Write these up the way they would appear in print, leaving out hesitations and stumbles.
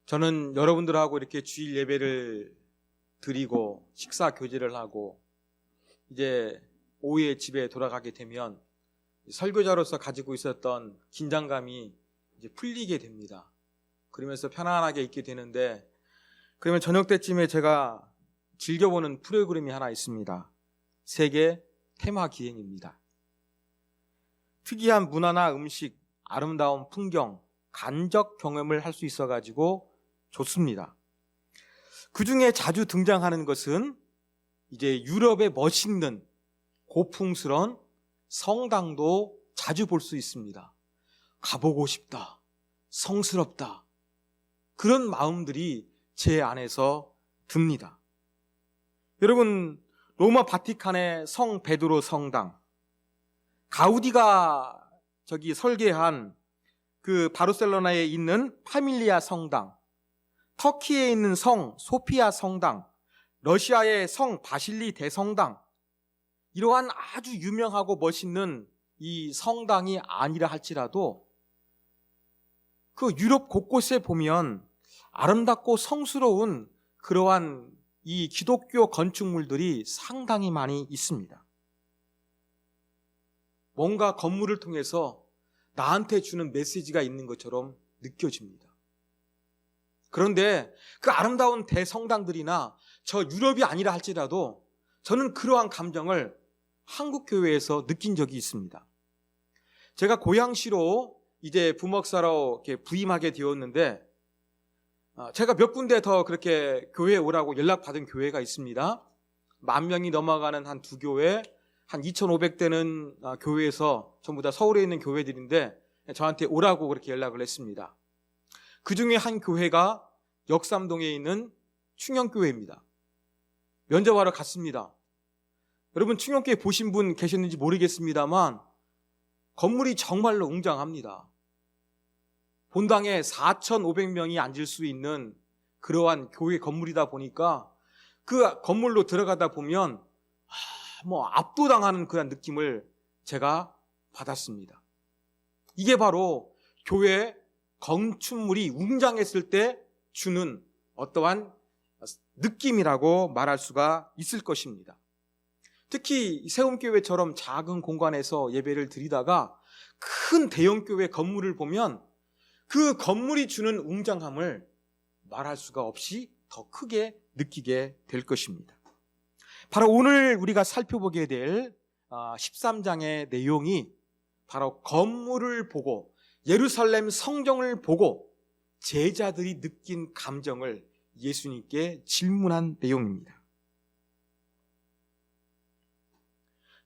저는 여러분들하고 이렇게 주일 예배를 드리고 식사 교제를 하고 이제 오후에 집에 돌아가게 되면 설교자로서 가지고 있었던 긴장감이 이제 풀리게 됩니다. 그러면서 편안하게 있게 되는데, 그러면 저녁 때쯤에 제가 즐겨보는 프로그램이 하나 있습니다. 세계 테마 기행입니다. 특이한 문화나 음식, 아름다운 풍경, 간접 경험을 할 수 있어가지고 좋습니다. 그 중에 자주 등장하는 것은 이제 유럽의 멋있는 고풍스러운 성당도 자주 볼 수 있습니다. 가보고 싶다, 성스럽다, 그런 마음들이 제 안에서 듭니다. 여러분, 로마 바티칸의 성 베드로 성당, 가우디가 설계한 그 바르셀로나에 있는 파밀리아 성당, 터키에 있는 성 소피아 성당, 러시아의 성 바실리 대성당, 이러한 아주 유명하고 멋있는 이 성당이 아니라 할지라도 그 유럽 곳곳에 보면 아름답고 성스러운 그러한 이 기독교 건축물들이 상당히 많이 있습니다. 뭔가 건물을 통해서 나한테 주는 메시지가 있는 것처럼 느껴집니다. 그런데 그 아름다운 대성당들이나 저 유럽이 아니라 할지라도 저는 그러한 감정을 한국 교회에서 느낀 적이 있습니다. 제가 고양시로 이제 부목사로 이렇게 부임하게 되었는데, 제가 몇 군데 더 그렇게 교회에 오라고 연락받은 교회가 있습니다. 10,000명이 넘어가는 한 두 교회, 한 2,500대는 교회에서 전부 다 서울에 있는 교회들인데 저한테 오라고 그렇게 연락을 했습니다. 그 중에 한 교회가 역삼동에 있는 충영교회입니다. 면접하러 갔습니다. 여러분, 충영교회 보신 분 계셨는지 모르겠습니다만 건물이 정말로 웅장합니다. 본당에 4,500명이 앉을 수 있는 그러한 교회 건물이다 보니까 그 건물로 들어가다 보면 압도당하는 그런 느낌을 제가 받았습니다. 이게 바로 교회 건축물이 웅장했을 때 주는 어떠한 느낌이라고 말할 수가 있을 것입니다. 특히 세움교회처럼 작은 공간에서 예배를 드리다가 큰 대형교회 건물을 보면 그 건물이 주는 웅장함을 말할 수가 없이 더 크게 느끼게 될 것입니다. 바로 오늘 우리가 살펴보게 될 13장의 내용이 바로 건물을 보고 예루살렘 성경을 보고 제자들이 느낀 감정을 예수님께 질문한 내용입니다.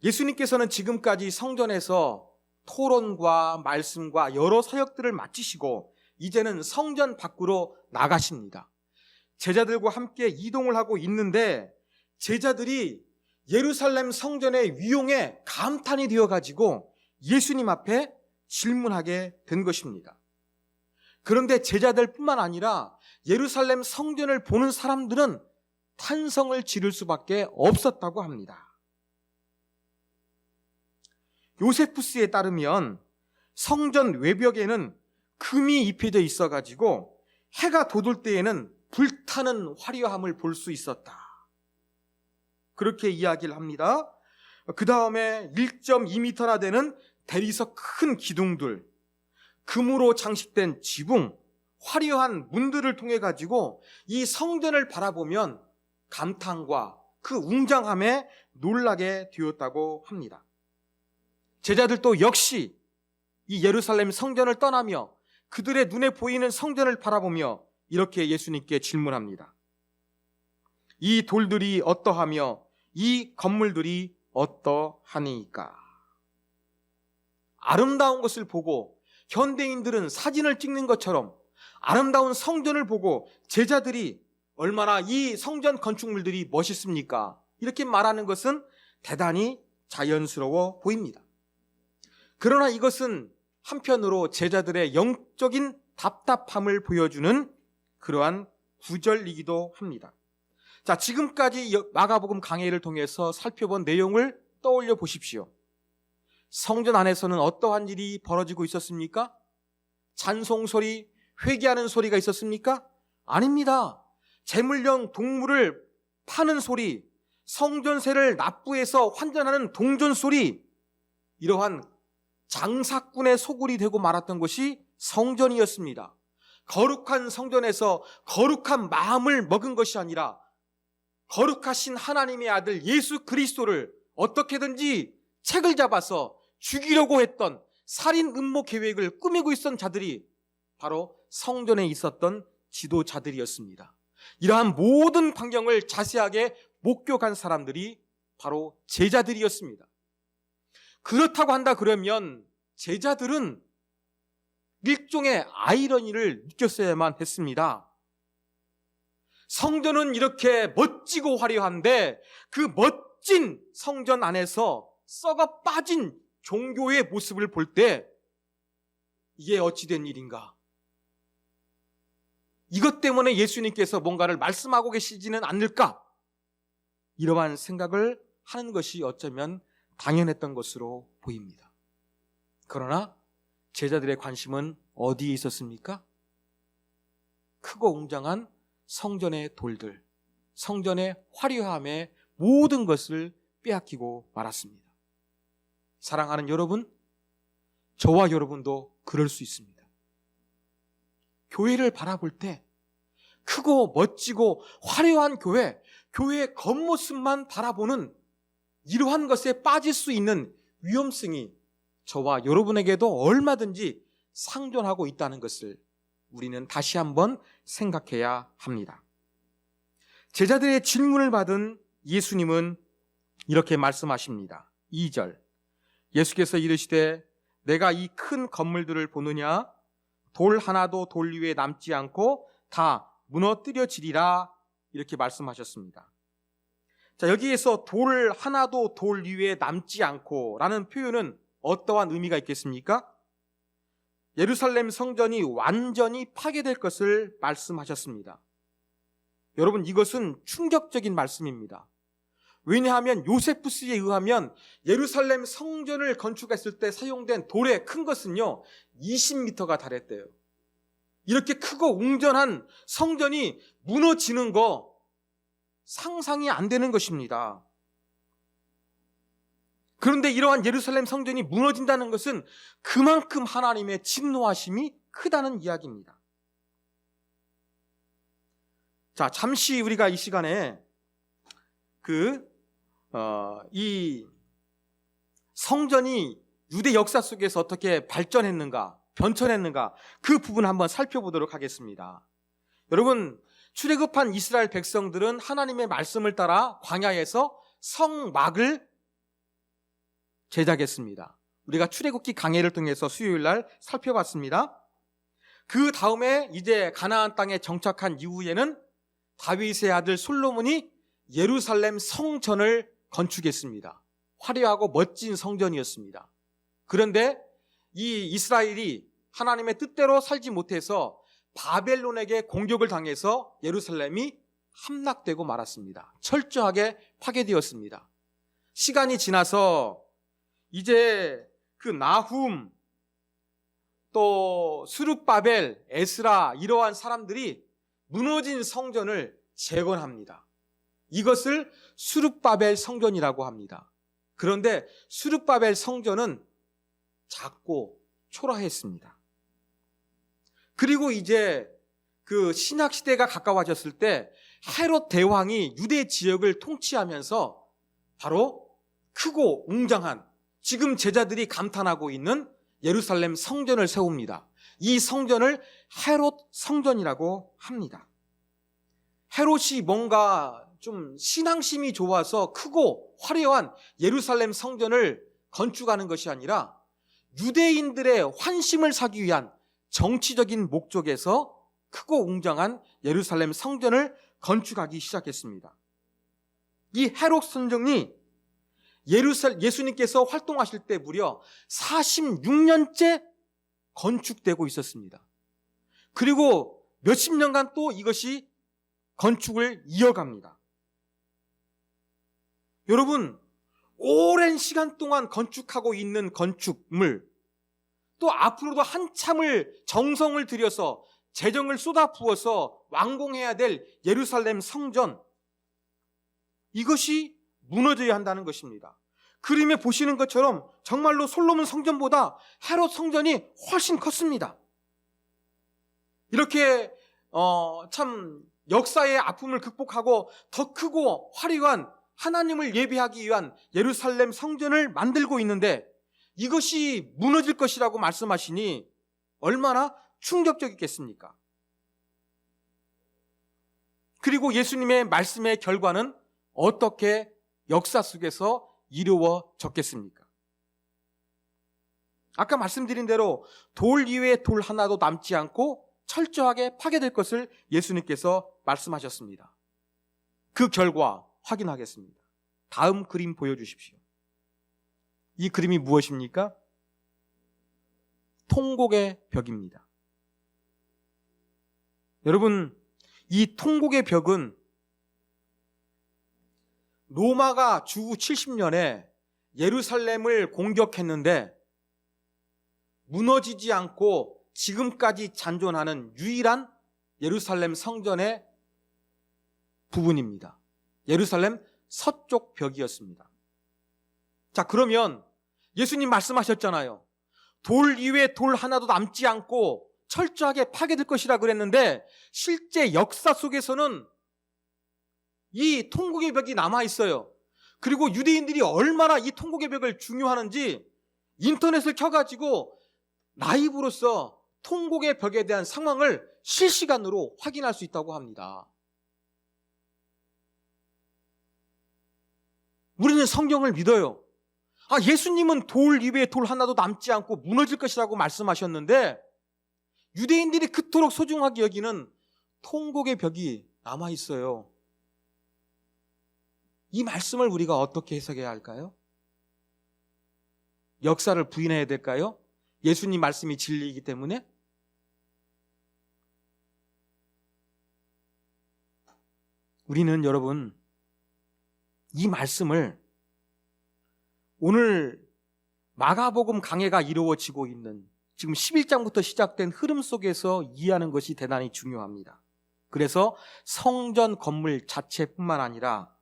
예수님께서는 지금까지 성전에서 토론과 말씀과 여러 사역들을 마치시고 이제는 성전 밖으로 나가십니다. 제자들과 함께 이동을 하고 있는데 제자들이 예루살렘 성전의 위용에 감탄이 되어가지고 예수님 앞에 질문하게 된 것입니다. 그런데 제자들뿐만 아니라 예루살렘 성전을 보는 사람들은 탄성을 지를 수밖에 없었다고 합니다. 요세푸스에 따르면 성전 외벽에는 금이 입혀져 있어가지고 해가 돋을 때에는 불타는 화려함을 볼 수 있었다, 그렇게 이야기를 합니다. 그 다음에 1.2m나 되는 대리석 큰 기둥들, 금으로 장식된 지붕, 화려한 문들을 통해 가지고 이 성전을 바라보면 감탄과 그 웅장함에 놀라게 되었다고 합니다. 제자들도 역시 이 예루살렘 성전을 떠나며 그들의 눈에 보이는 성전을 바라보며 이렇게 예수님께 질문합니다. 이 돌들이 어떠하며 이 건물들이 어떠하니까? 아름다운 것을 보고 현대인들은 사진을 찍는 것처럼 아름다운 성전을 보고 제자들이 얼마나 이 성전 건축물들이 멋있습니까? 이렇게 말하는 것은 대단히 자연스러워 보입니다. 그러나 이것은 한편으로 제자들의 영적인 답답함을 보여주는 그러한 구절이기도 합니다. 자, 지금까지 마가복음 강해를 통해서 살펴본 내용을 떠올려 보십시오. 성전 안에서는 어떠한 일이 벌어지고 있었습니까? 찬송 소리, 회개하는 소리가 있었습니까? 아닙니다. 제물용 동물을 파는 소리, 성전세를 납부해서 환전하는 동전 소리, 이러한 장사꾼의 소굴이 되고 말았던 것이 성전이었습니다. 거룩한 성전에서 거룩한 마음을 먹은 것이 아니라 거룩하신 하나님의 아들 예수 그리스도를 어떻게든지 책을 잡아서 죽이려고 했던 살인 음모 계획을 꾸미고 있었던 자들이 바로 성전에 있었던 지도자들이었습니다. 이러한 모든 광경을 자세하게 목격한 사람들이 바로 제자들이었습니다. 그렇다고 한다 그러면 제자들은 일종의 아이러니를 느꼈어야만 했습니다. 성전은 이렇게 멋지고 화려한데 그 멋진 성전 안에서 썩어 빠진 종교의 모습을 볼 때 이게 어찌된 일인가? 이것 때문에 예수님께서 뭔가를 말씀하고 계시지는 않을까? 이러한 생각을 하는 것이 어쩌면 당연했던 것으로 보입니다. 그러나 제자들의 관심은 어디에 있었습니까? 크고 웅장한 성전의 돌들, 성전의 화려함의 모든 것을 빼앗기고 말았습니다. 사랑하는 여러분, 저와 여러분도 그럴 수 있습니다. 교회를 바라볼 때 크고 멋지고 화려한 교회의 겉모습만 바라보는 이러한 것에 빠질 수 있는 위험성이 저와 여러분에게도 얼마든지 상존하고 있다는 것을 우리는 다시 한번 생각해야 합니다. 제자들의 질문을 받은 예수님은 이렇게 말씀하십니다. 2절, 예수께서 이르시되 내가 이 큰 건물들을 보느냐? 돌 하나도 돌 위에 남지 않고 다 무너뜨려지리라, 이렇게 말씀하셨습니다. 자, 여기에서 돌 하나도 돌 위에 남지 않고 라는 표현은 어떠한 의미가 있겠습니까? 예루살렘 성전이 완전히 파괴될 것을 말씀하셨습니다. 여러분, 이것은 충격적인 말씀입니다. 왜냐하면 요세푸스에 의하면 예루살렘 성전을 건축했을 때 사용된 돌의 큰 것은요 20m가 달했대요. 이렇게 크고 웅전한 성전이 무너지는 거 상상이 안 되는 것입니다. 그런데 이러한 예루살렘 성전이 무너진다는 것은 그만큼 하나님의 진노하심이 크다는 이야기입니다. 자, 잠시 우리가 이 시간에 이 성전이 유대 역사 속에서 어떻게 발전했는가, 변천했는가, 그 부분 한번 살펴보도록 하겠습니다. 여러분, 출애굽한 이스라엘 백성들은 하나님의 말씀을 따라 광야에서 성막을 제작했습니다. 우리가 출애굽기 강해를 통해서 수요일 날 살펴봤습니다. 그 다음에 이제 가나안 땅에 정착한 이후에는 다윗의 아들 솔로몬이 예루살렘 성전을 건축했습니다. 화려하고 멋진 성전이었습니다. 그런데 이 이스라엘이 하나님의 뜻대로 살지 못해서 바벨론에게 공격을 당해서 예루살렘이 함락되고 말았습니다. 철저하게 파괴되었습니다. 시간이 지나서 이제 그 나훔, 또 스룹바벨, 에스라, 이러한 사람들이 무너진 성전을 재건합니다. 이것을 스룹바벨 성전이라고 합니다. 그런데 스룹바벨 성전은 작고 초라했습니다. 그리고 이제 그 신약 시대가 가까워졌을 때 헤롯 대왕이 유대 지역을 통치하면서 바로 크고 웅장한, 지금 제자들이 감탄하고 있는 예루살렘 성전을 세웁니다. 이 성전을 헤롯 성전이라고 합니다. 헤롯이 뭔가 좀 신앙심이 좋아서 크고 화려한 예루살렘 성전을 건축하는 것이 아니라 유대인들의 환심을 사기 위한 정치적인 목적에서 크고 웅장한 예루살렘 성전을 건축하기 시작했습니다. 이 헤롯 성전이 예수님께서 활동하실 때 무려 46년째 건축되고 있었습니다. 그리고 몇십 년간 또 이것이 건축을 이어갑니다. 여러분, 오랜 시간 동안 건축하고 있는 건축물, 또 앞으로도 한참을 정성을 들여서 재정을 쏟아부어서 완공해야 될 예루살렘 성전, 이것이 무너져야 한다는 것입니다. 그림에 보시는 것처럼 정말로 솔로몬 성전보다 헤롯 성전이 훨씬 컸습니다. 이렇게 참 역사의 아픔을 극복하고 더 크고 화려한 하나님을 예배하기 위한 예루살렘 성전을 만들고 있는데 이것이 무너질 것이라고 말씀하시니 얼마나 충격적이겠습니까? 그리고 예수님의 말씀의 결과는 어떻게 역사 속에서 이루어졌겠습니까? 아까 말씀드린 대로 돌 이외에 돌 하나도 남지 않고 철저하게 파괴될 것을 예수님께서 말씀하셨습니다. 그 결과 확인하겠습니다. 다음 그림 보여주십시오. 이 그림이 무엇입니까? 통곡의 벽입니다. 여러분, 이 통곡의 벽은 로마가 주후 70년에 예루살렘을 공격했는데 무너지지 않고 지금까지 잔존하는 유일한 예루살렘 성전의 부분입니다. 예루살렘 서쪽 벽이었습니다. 자, 그러면 예수님 말씀하셨잖아요. 돌 이외에 돌 하나도 남지 않고 철저하게 파괴될 것이라 그랬는데 실제 역사 속에서는 이 통곡의 벽이 남아있어요. 그리고 유대인들이 얼마나 이 통곡의 벽을 중요하는지 인터넷을 켜가지고 라이브로서 통곡의 벽에 대한 상황을 실시간으로 확인할 수 있다고 합니다. 우리는 성경을 믿어요. 예수님은 돌 이외에 돌 하나도 남지 않고 무너질 것이라고 말씀하셨는데 유대인들이 그토록 소중하게 여기는 통곡의 벽이 남아있어요. 이 말씀을 우리가 어떻게 해석해야 할까요? 역사를 부인해야 될까요? 예수님 말씀이 진리이기 때문에? 우리는 여러분, 이 말씀을 오늘 마가복음 강해가 이루어지고 있는 지금 11장부터 시작된 흐름 속에서 이해하는 것이 대단히 중요합니다. 그래서 성전 건물 자체뿐만 아니라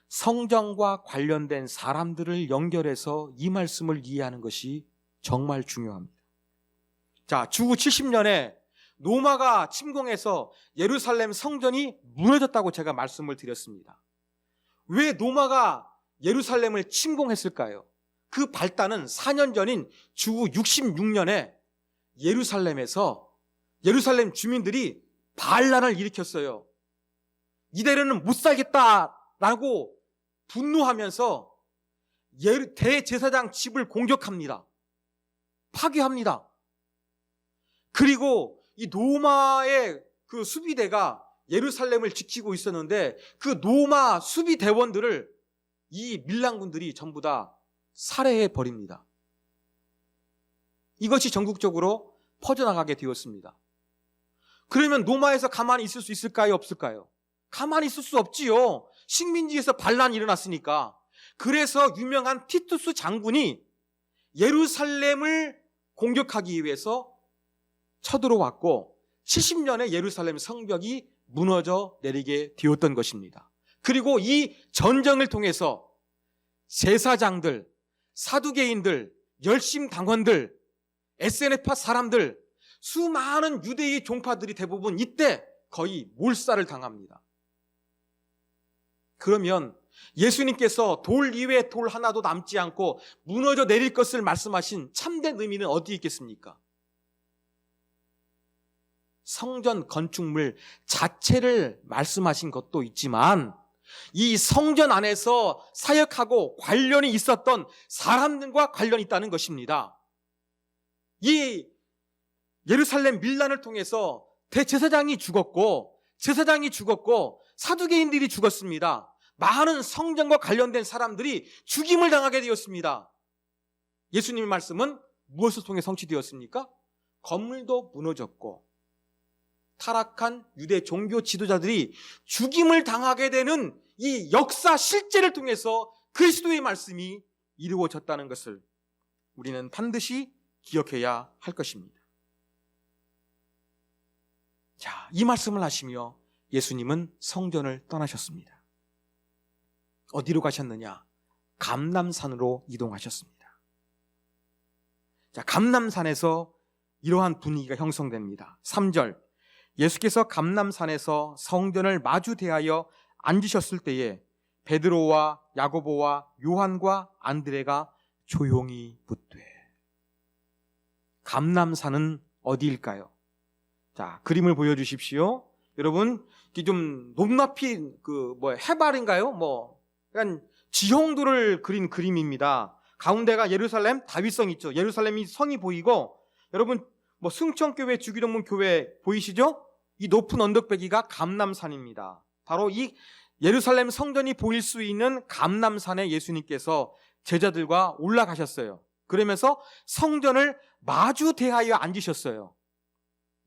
성전과 관련된 사람들을 연결해서 이 말씀을 이해하는 것이 정말 중요합니다. 자, 주후 70년에 로마가 침공해서 예루살렘 성전이 무너졌다고 제가 말씀을 드렸습니다. 왜 로마가 예루살렘을 침공했을까요? 그 발단은 4년 전인 주후 66년에 예루살렘에서 예루살렘 주민들이 반란을 일으켰어요. 이대로는 못 살겠다라고 분노하면서 대제사장 집을 공격합니다. 파괴합니다. 그리고 이 로마의 그 수비대가 예루살렘을 지키고 있었는데 그 로마 수비대원들을 이 밀란군들이 전부 다 살해해 버립니다. 이것이 전국적으로 퍼져나가게 되었습니다. 그러면 로마에서 가만히 있을 수 있을까요? 없을까요? 가만히 있을 수 없지요. 식민지에서 반란이 일어났으니까. 그래서 유명한 티투스 장군이 예루살렘을 공격하기 위해서 쳐들어왔고 70년에 예루살렘 성벽이 무너져 내리게 되었던 것입니다. 그리고 이 전쟁을 통해서 제사장들, 사두개인들, 열심당원들, SNF파 사람들, 수많은 유대의 종파들이 대부분 이때 거의 몰살을 당합니다. 그러면 예수님께서 돌 이외에 돌 하나도 남지 않고 무너져 내릴 것을 말씀하신 참된 의미는 어디 있겠습니까? 성전 건축물 자체를 말씀하신 것도 있지만 이 성전 안에서 사역하고 관련이 있었던 사람들과 관련이 있다는 것입니다. 이 예루살렘 밀란을 통해서 대제사장이 죽었고 사두개인들이 죽었습니다. 많은 성전과 관련된 사람들이 죽임을 당하게 되었습니다. 예수님의 말씀은 무엇을 통해 성취되었습니까? 건물도 무너졌고 타락한 유대 종교 지도자들이 죽임을 당하게 되는 이 역사 실제를 통해서 그리스도의 말씀이 이루어졌다는 것을 우리는 반드시 기억해야 할 것입니다. 자, 이 말씀을 하시며 예수님은 성전을 떠나셨습니다. 어디로 가셨느냐? 감람산으로 이동하셨습니다. 자, 감람산에서 이러한 분위기가 형성됩니다. 3절, 예수께서 감람산에서 성전을 마주 대하여 앉으셨을 때에 베드로와 야고보와 요한과 안드레가 조용히 묻되. 감람산은 어디일까요? 자, 그림을 보여주십시오. 여러분, 이게 좀 높낮이 해발인가요? 약간 지형도를 그린 그림입니다. 가운데가 예루살렘 다윗성 있죠. 예루살렘이 성이 보이고, 여러분 승천교회 주기도문 교회 보이시죠? 이 높은 언덕배기가 감람산입니다. 바로 이 예루살렘 성전이 보일 수 있는 감람산에 예수님께서 제자들과 올라가셨어요. 그러면서 성전을 마주 대하여 앉으셨어요.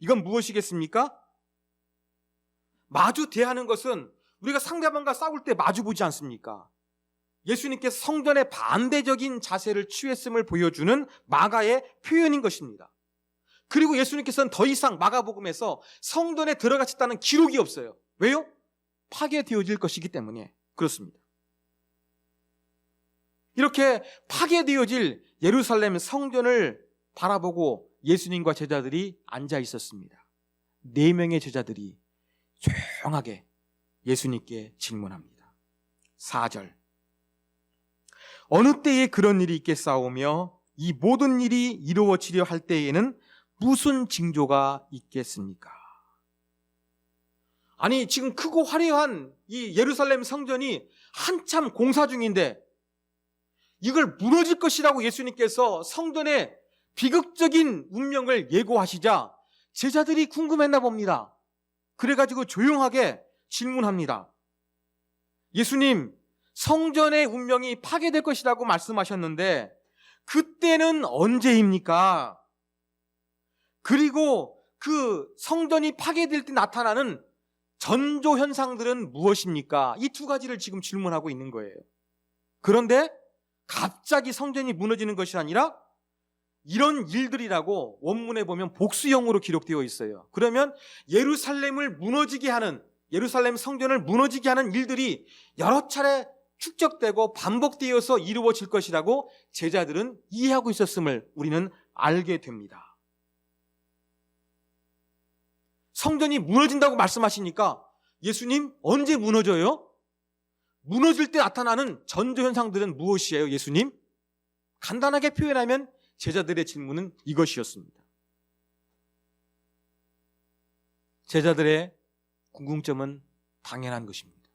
이건 무엇이겠습니까? 마주 대하는 것은 우리가 상대방과 싸울 때 마주 보지 않습니까? 예수님께서 성전의 반대적인 자세를 취했음을 보여주는 마가의 표현인 것입니다. 그리고 예수님께서는 더 이상 마가복음에서 성전에 들어가셨다는 기록이 없어요. 왜요? 파괴되어질 것이기 때문에 그렇습니다. 이렇게 파괴되어질 예루살렘 성전을 바라보고 예수님과 제자들이 앉아 있었습니다. 4명의 제자들이 조용하게 예수님께 질문합니다. 4절, 어느 때에 그런 일이 있겠사오며 이 모든 일이 이루어지려 할 때에는 무슨 징조가 있겠습니까? 아니, 지금 크고 화려한 이 예루살렘 성전이 한참 공사 중인데 이걸 무너질 것이라고 예수님께서 성전의 비극적인 운명을 예고하시자 제자들이 궁금했나 봅니다. 그래가지고 조용하게 질문합니다. 예수님, 성전의 운명이 파괴될 것이라고 말씀하셨는데 그때는 언제입니까? 그리고 그 성전이 파괴될 때 나타나는 전조 현상들은 무엇입니까? 이 2가지를 지금 질문하고 있는 거예요. 그런데 갑자기 성전이 무너지는 것이 아니라 이런 일들이라고 원문에 보면 복수형으로 기록되어 있어요. 그러면 예루살렘을 무너지게 하는, 예루살렘 성전을 무너지게 하는 일들이 여러 차례 축적되고 반복되어서 이루어질 것이라고 제자들은 이해하고 있었음을 우리는 알게 됩니다. 성전이 무너진다고 말씀하시니까 예수님, 언제 무너져요? 무너질 때 나타나는 전조현상들은 무엇이에요, 예수님? 간단하게 표현하면 제자들의 질문은 이것이었습니다. 제자들의 궁금점은 당연한 것입니다.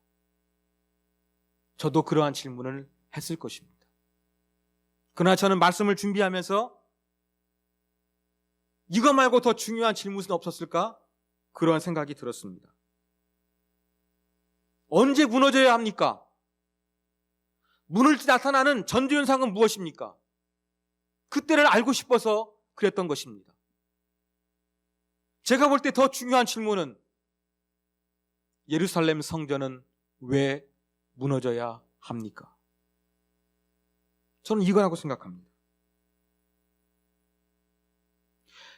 저도 그러한 질문을 했을 것입니다. 그러나 저는 말씀을 준비하면서 이거 말고 더 중요한 질문은 없었을까? 그러한 생각이 들었습니다. 언제 무너져야 합니까? 무너질 때 나타나는 전조현상은 무엇입니까? 그때를 알고 싶어서 그랬던 것입니다. 제가 볼 때 더 중요한 질문은 예루살렘 성전은 왜 무너져야 합니까? 저는 이거라고 생각합니다.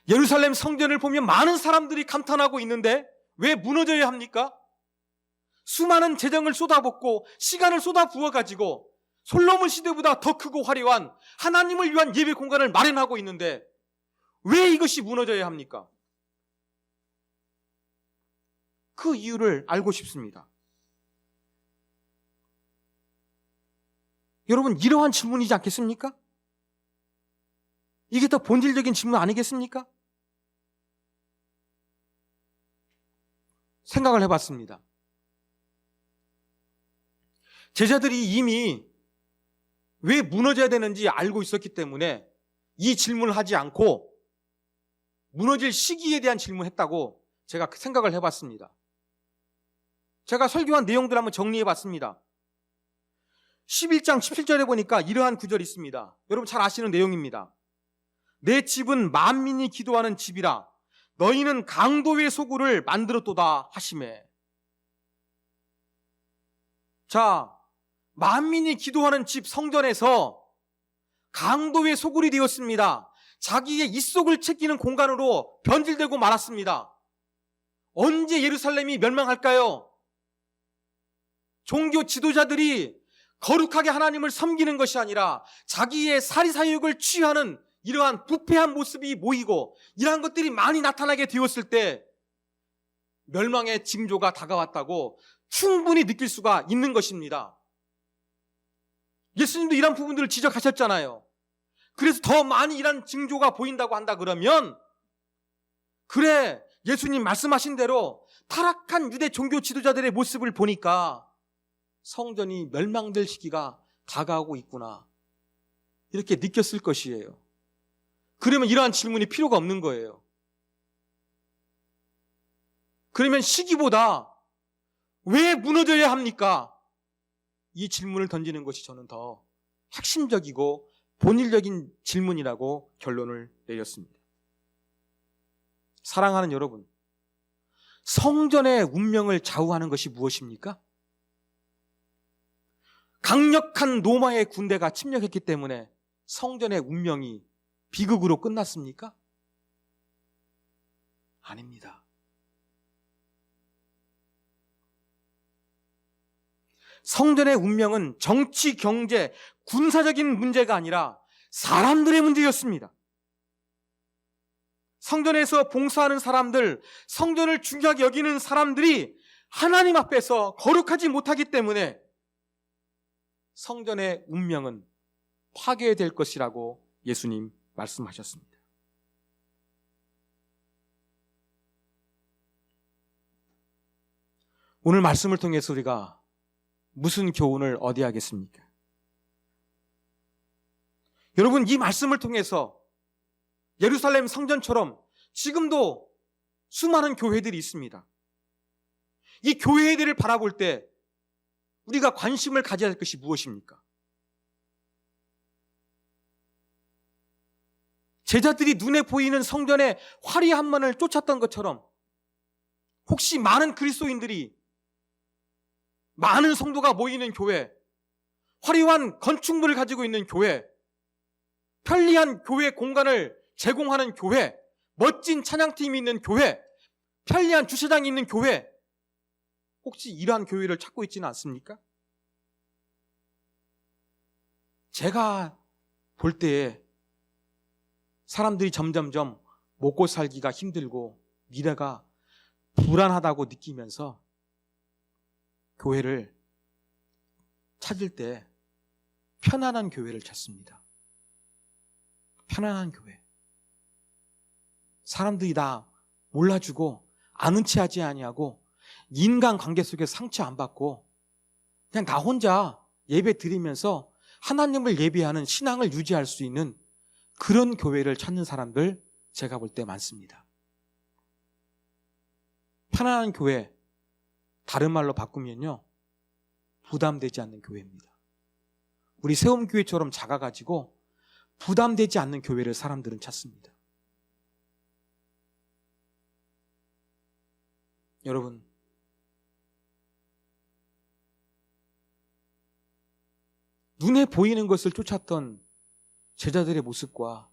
예루살렘 성전을 보면 많은 사람들이 감탄하고 있는데 왜 무너져야 합니까? 수많은 재정을 쏟아붓고 시간을 쏟아부어가지고 솔로몬 시대보다 더 크고 화려한 하나님을 위한 예배 공간을 마련하고 있는데 왜 이것이 무너져야 합니까? 그 이유를 알고 싶습니다. 여러분, 이러한 질문이지 않겠습니까? 이게 더 본질적인 질문 아니겠습니까? 생각을 해봤습니다. 제자들이 이미 왜 무너져야 되는지 알고 있었기 때문에 이 질문을 하지 않고 무너질 시기에 대한 질문을 했다고 제가 생각을 해봤습니다. 제가 설교한 내용들 한번 정리해봤습니다. 11장 17절에 보니까 이러한 구절이 있습니다. 여러분 잘 아시는 내용입니다. 내 집은 만민이 기도하는 집이라 너희는 강도의 소굴을 만들었도다 하시매. 자, 만민이 기도하는 집 성전에서 강도의 소굴이 되었습니다. 자기의 입속을 챙기는 공간으로 변질되고 말았습니다. 언제 예루살렘이 멸망할까요? 종교 지도자들이 거룩하게 하나님을 섬기는 것이 아니라 자기의 사리사욕을 취하는 이러한 부패한 모습이 모이고 이러한 것들이 많이 나타나게 되었을 때 멸망의 징조가 다가왔다고 충분히 느낄 수가 있는 것입니다. 예수님도 이런 부분들을 지적하셨잖아요. 그래서 더 많이 이런 징조가 보인다고 한다 그러면 그래, 예수님 말씀하신 대로 타락한 유대 종교 지도자들의 모습을 보니까 성전이 멸망될 시기가 다가오고 있구나, 이렇게 느꼈을 것이에요. 그러면 이러한 질문이 필요가 없는 거예요. 그러면 시기보다 왜 무너져야 합니까? 이 질문을 던지는 것이 저는 더 핵심적이고 본질적인 질문이라고 결론을 내렸습니다. 사랑하는 여러분, 성전의 운명을 좌우하는 것이 무엇입니까? 강력한 로마의 군대가 침략했기 때문에 성전의 운명이 비극으로 끝났습니까? 아닙니다. 성전의 운명은 정치, 경제, 군사적인 문제가 아니라 사람들의 문제였습니다. 성전에서 봉사하는 사람들, 성전을 중요하게 여기는 사람들이 하나님 앞에서 거룩하지 못하기 때문에 성전의 운명은 파괴될 것이라고 예수님 말씀하셨습니다. 오늘 말씀을 통해서 우리가 무슨 교훈을 얻어야겠습니까? 여러분, 이 말씀을 통해서 예루살렘 성전처럼 지금도 수많은 교회들이 있습니다. 이 교회들을 바라볼 때 우리가 관심을 가져야 할 것이 무엇입니까? 제자들이 눈에 보이는 성전의 화려함만을 쫓았던 것처럼 혹시 많은 그리스도인들이, 많은 성도가 모이는 교회, 화려한 건축물을 가지고 있는 교회, 편리한 교회 공간을 제공하는 교회, 멋진 찬양팀이 있는 교회, 편리한 주차장이 있는 교회, 혹시 이러한 교회를 찾고 있지는 않습니까? 제가 볼 때에 사람들이 점점점 먹고 살기가 힘들고 미래가 불안하다고 느끼면서 교회를 찾을 때 편안한 교회를 찾습니다. 편안한 교회. 사람들이 다 몰라주고 아는 체 하지 아니하고 인간관계 속에서 상처 안 받고 그냥 나 혼자 예배 드리면서 하나님을 예배하는 신앙을 유지할 수 있는 그런 교회를 찾는 사람들 제가 볼 때 많습니다. 편안한 교회, 다른 말로 바꾸면요, 부담되지 않는 교회입니다. 우리 세움교회처럼 작아가지고 부담되지 않는 교회를 사람들은 찾습니다. 여러분, 눈에 보이는 것을 쫓았던 제자들의 모습과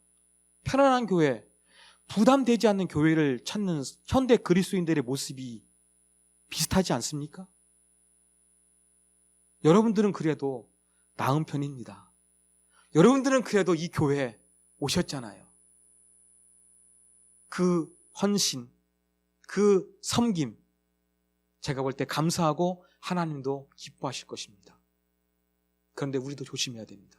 편안한 교회, 부담되지 않는 교회를 찾는 현대 그리스도인들의 모습이 비슷하지 않습니까? 여러분들은 그래도 나은 편입니다. 여러분들은 그래도 이 교회에 오셨잖아요. 그 헌신, 그 섬김, 제가 볼 때 감사하고 하나님도 기뻐하실 것입니다. 그런데 우리도 조심해야 됩니다.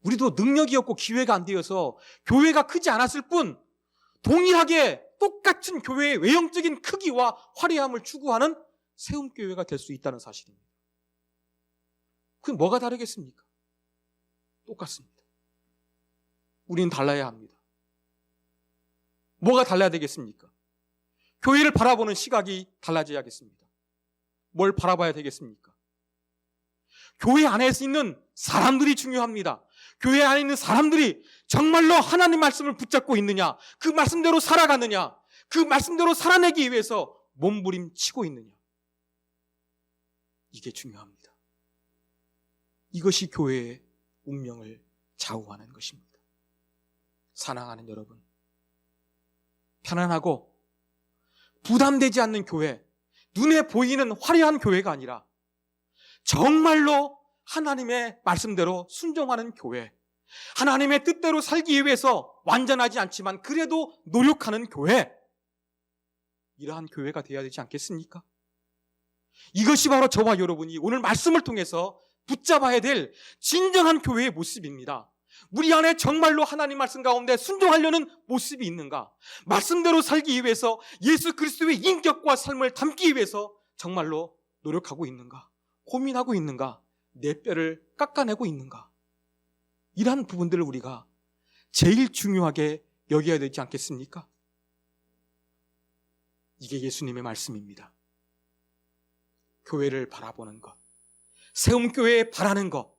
우리도 능력이 없고 기회가 안 되어서 교회가 크지 않았을 뿐 동일하게 똑같은 교회의 외형적인 크기와 화려함을 추구하는 세움교회가 될 수 있다는 사실입니다. 그럼 뭐가 다르겠습니까? 똑같습니다. 우리는 달라야 합니다. 뭐가 달라야 되겠습니까? 교회를 바라보는 시각이 달라져야겠습니다. 뭘 바라봐야 되겠습니까? 교회 안에 있는 사람들이 중요합니다. 교회 안에 있는 사람들이 정말로 하나님 말씀을 붙잡고 있느냐, 그 말씀대로 살아가느냐, 그 말씀대로 살아내기 위해서 몸부림치고 있느냐, 이게 중요합니다. 이것이 교회의 운명을 좌우하는 것입니다. 사랑하는 여러분, 편안하고 부담되지 않는 교회, 눈에 보이는 화려한 교회가 아니라 정말로 하나님의 말씀대로 순종하는 교회, 하나님의 뜻대로 살기 위해서 완전하지 않지만 그래도 노력하는 교회, 이러한 교회가 되어야 되지 않겠습니까? 이것이 바로 저와 여러분이 오늘 말씀을 통해서 붙잡아야 될 진정한 교회의 모습입니다. 우리 안에 정말로 하나님 말씀 가운데 순종하려는 모습이 있는가? 말씀대로 살기 위해서 예수 그리스도의 인격과 삶을 담기 위해서 정말로 노력하고 있는가? 고민하고 있는가? 내 뼈를 깎아내고 있는가? 이러한 부분들을 우리가 제일 중요하게 여겨야 되지 않겠습니까? 이게 예수님의 말씀입니다. 교회를 바라보는 것, 세움교회에 바라는 것,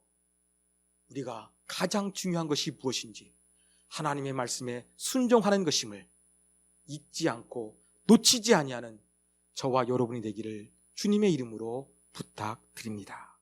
우리가 가장 중요한 것이 무엇인지 하나님의 말씀에 순종하는 것임을 잊지 않고 놓치지 아니하는 저와 여러분이 되기를 주님의 이름으로 부탁드립니다.